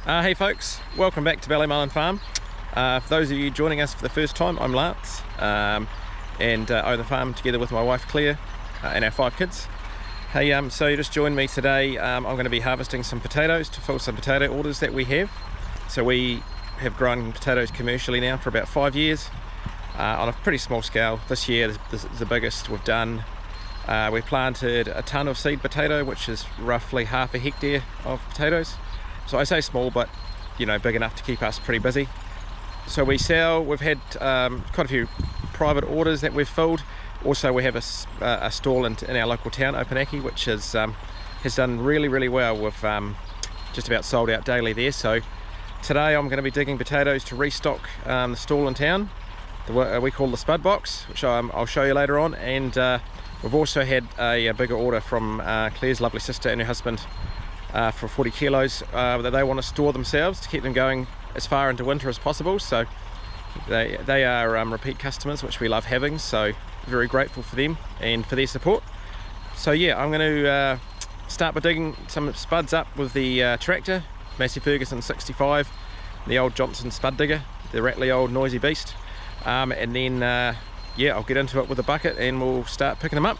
Hey folks, welcome back to Ballymullin Farm. For those of you joining us for the first time, I'm Lance, and own the farm together with my wife Claire and our 5 kids. Hey, so you just joined me today. I'm going to be harvesting some potatoes to fill some potato orders that we have. So we have grown potatoes commercially now for about 5 years on a pretty small scale. This year this is the biggest we've done. We planted a ton of seed potato, which is roughly half a hectare of potatoes. So I say small, but you know, big enough to keep us pretty busy. So we've had quite a few private orders that we've filled. Also we have a stall in our local town, Taranaki, which has done really well. We've just about sold out daily there. So today I'm going to be digging potatoes to restock the stall in town, we call the Spud Box, which I'll show you later on. And we've also had a bigger order from Claire's lovely sister and her husband for 40 kilos that they want to store themselves to keep them going as far into winter as possible. So they are repeat customers, which we love having, so very grateful for them and for their support. So yeah, I'm going to start by digging some spuds up with the tractor, massive Ferguson 65, the old Johnson spud digger, the rattly old noisy beast, and then yeah, I'll get into it with a bucket and we'll start picking them up.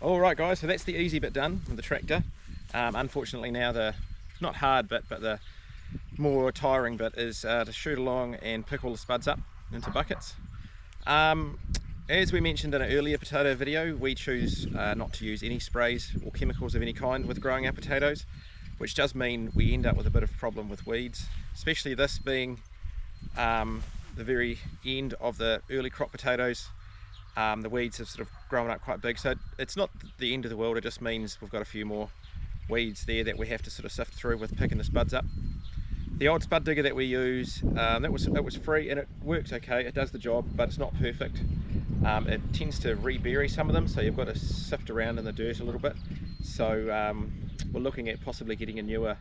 Alright guys, so that's the easy bit done with the tractor. Unfortunately now the, not hard bit, but the more tiring bit is to shoot along and pick all the spuds up into buckets. As we mentioned in an earlier potato video, we choose not to use any sprays or chemicals of any kind with growing our potatoes, which does mean we end up with a bit of a problem with weeds, especially this being the very end of the early crop potatoes. The weeds have sort of grown up quite big, so it's not the end of the world. It just means we've got a few more weeds there that we have to sort of sift through with picking the spuds up. The old spud digger that we use, it was free and it works okay, it does the job, but it's not perfect. It tends to rebury some of them, so you've got to sift around in the dirt a little bit. So we're looking at possibly getting a newer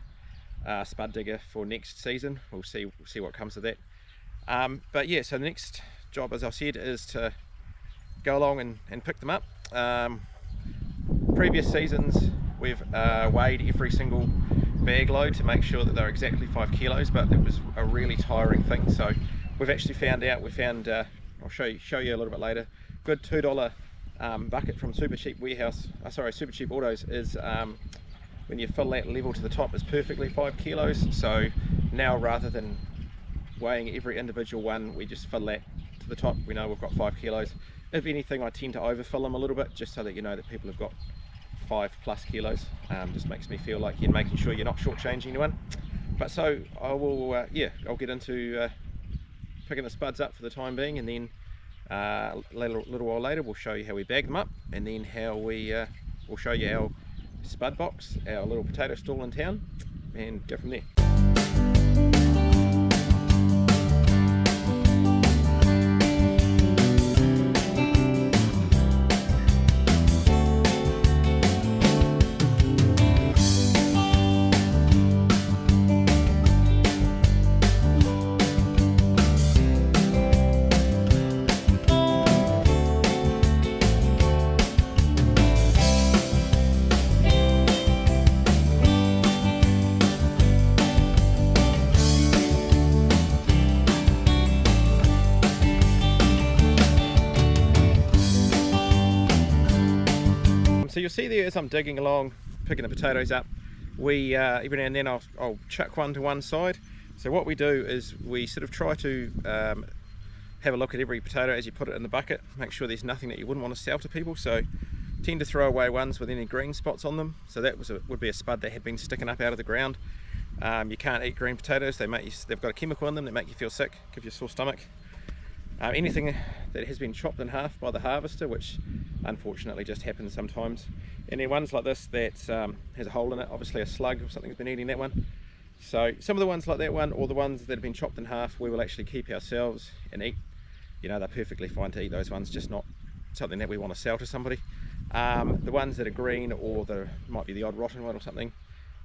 spud digger for next season. We'll see what comes of that. But yeah, so the next job, as I said, is to go along and pick them up. Previous seasons we've weighed every single bag load to make sure that they're exactly 5 kilos, but it was a really tiring thing. So we've actually found I'll show you a little bit later, good $2 bucket from Super Cheap Autos is when you fill that level to the top is perfectly 5 kilos. So now rather than weighing every individual one, we just fill that to the top. We know we've got 5 kilos. If anything, I tend to overfill them a little bit, just so that you know that people have got 5+ kilos. Just makes me feel like you're making sure you're not shortchanging anyone. But so I will, yeah, I'll get into picking the spuds up for the time being, and then a little while later we'll show you how we bag them up, and then how we'll show you our spud box, our little potato stall in town, and go from there. you'll see there as I'm digging along, picking the potatoes up, we every now and then I'll chuck one to one side. So what we do is we sort of try to have a look at every potato as you put it in the bucket, make sure there's nothing that you wouldn't want to sell to people. So tend to throw away ones with any green spots on them. So that would be a spud that had been sticking up out of the ground. You can't eat green potatoes, they've got a chemical in them that make you feel sick, give you a sore stomach. Anything that has been chopped in half by the harvester, which unfortunately just happens sometimes. And then ones like this that has a hole in it, obviously a slug or something's been eating that one. So some of the ones like that one, or the ones that have been chopped in half, we will actually keep ourselves and eat. You know, they're perfectly fine to eat those ones, just not something that we want to sell to somebody. The ones that are green, or there might be the odd rotten one or something,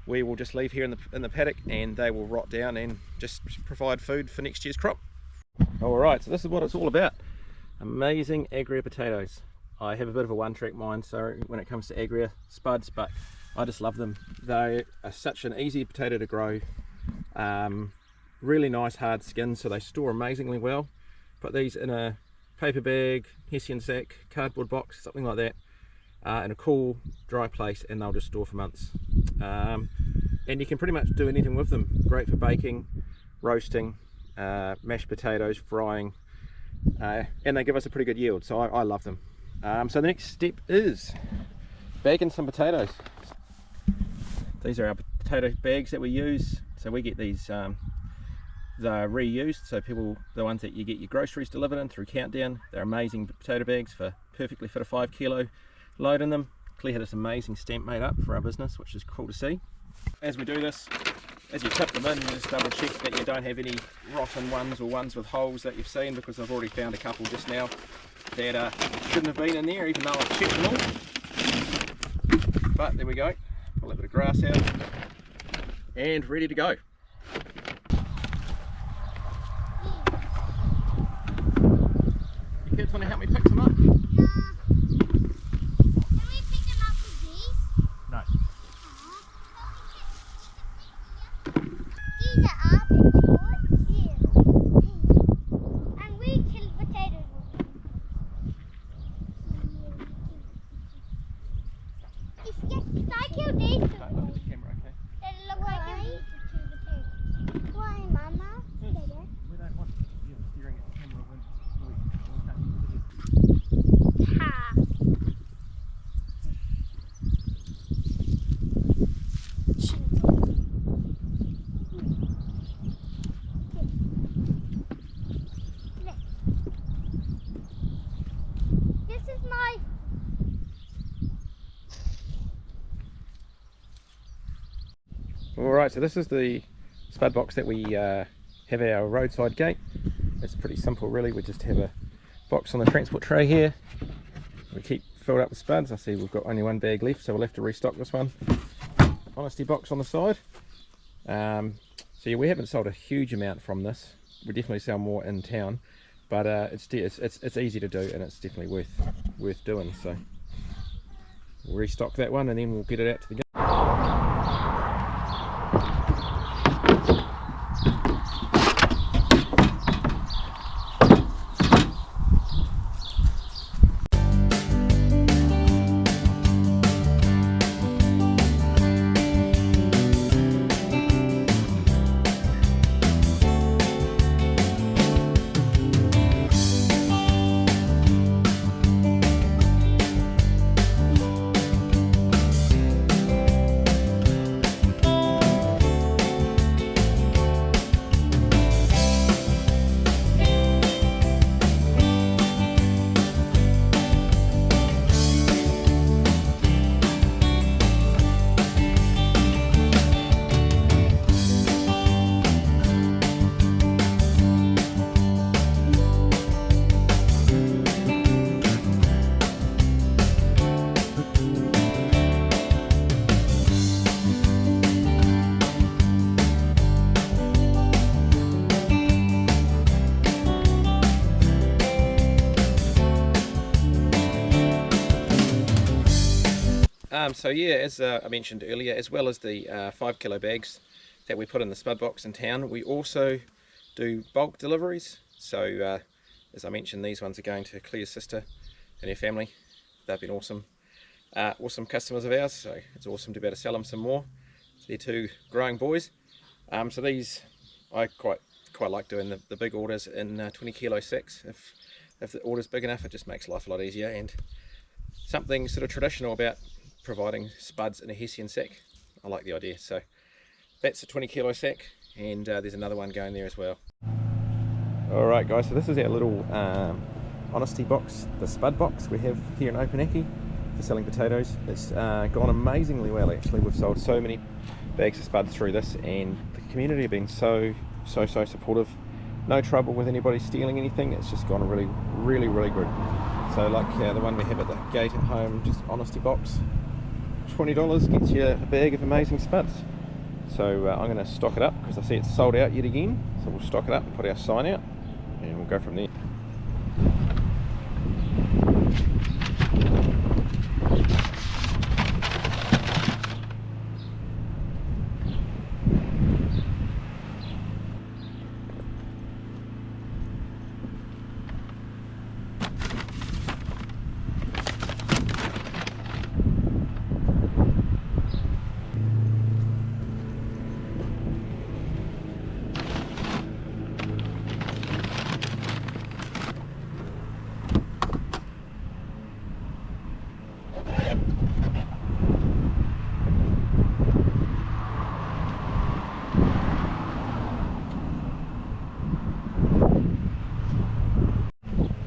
we will just leave here in the paddock, and they will rot down and just provide food for next year's crop. Alright, so this is what it's all about. Amazing Agria potatoes. I have a bit of a one-track mind, so when it comes to Agria spuds, but I just love them. They are such an easy potato to grow. Really nice hard skin, so they store amazingly well. Put these in a paper bag, hessian sack, cardboard box, something like that, in a cool, dry place, and they'll just store for months. And you can pretty much do anything with them. Great for baking, roasting, mashed potatoes, frying, and they give us a pretty good yield, so I love them. So the next step is bagging some potatoes. These are our potato bags that we use. So we get these, they're reused, so the ones that you get your groceries delivered in through Countdown, they're amazing potato bags for perfectly fit a 5 kilo load in them. Claire had this amazing stamp made up for our business, which is cool to see. As we do this, as you tip them in, you just double check that you don't have any rotten ones or ones with holes that you've seen, because I've already found a couple just now that shouldn't have been in there, even though I've checked them all. But there we go, pull a bit of grass out and ready to go. You kids want to help me pick some up? Alright, so this is the spud box that we have our roadside gate. It's pretty simple really, we just have a box on the transport tray here. We keep filled up with spuds. I see we've got only one bag left, so we'll have to restock this one. Honesty box on the side. So yeah, we haven't sold a huge amount from this. We definitely sell more in town, but it's easy to do, and it's definitely worth doing. So we'll restock that one, and then we'll get it out to the gate. So yeah, as I mentioned earlier, as well as the 5 kilo bags that we put in the spud box in town, we also do bulk deliveries. So as I mentioned, these ones are going to Claire's sister and her family. They've been awesome. awesome customers of ours, so it's awesome to be able to sell them some more. They're two growing boys. So these, I quite like doing the big orders in 20 kilo sacks. If the order's big enough, it just makes life a lot easier, and something sort of traditional about providing spuds in a Hessian sack. I like the idea. So that's a 20 kilo sack, and there's another one going there as well. Alright guys, so this is our little honesty box, the Spud Box we have here in Taranaki for selling potatoes. It's gone amazingly well actually. We've sold so many bags of spuds through this, and the community have been so supportive. No trouble with anybody stealing anything. It's just gone really good. So like the one we have at the gate at home, just honesty box, $20 gets you a bag of amazing spuds. So I'm going to stock it up because I see it's sold out yet again. So we'll stock it up and put our sign out, and we'll go from there.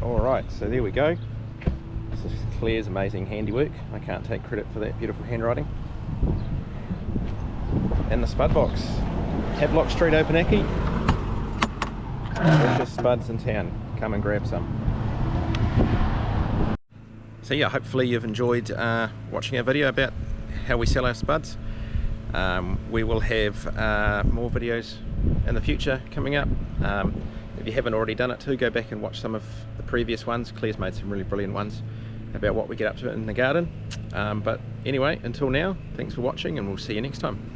Alright, so there we go. This is Claire's amazing handiwork. I can't take credit for that beautiful handwriting. And the Spud Box. Havelock Street, Taranaki. Delicious spuds in town. Come and grab some. So yeah, hopefully you've enjoyed watching our video about how we sell our spuds. We will have more videos in the future coming up. If you haven't already done it too, go back and watch some of the previous ones. Claire's made some really brilliant ones about what we get up to in the garden. But anyway, until now, thanks for watching, and we'll see you next time.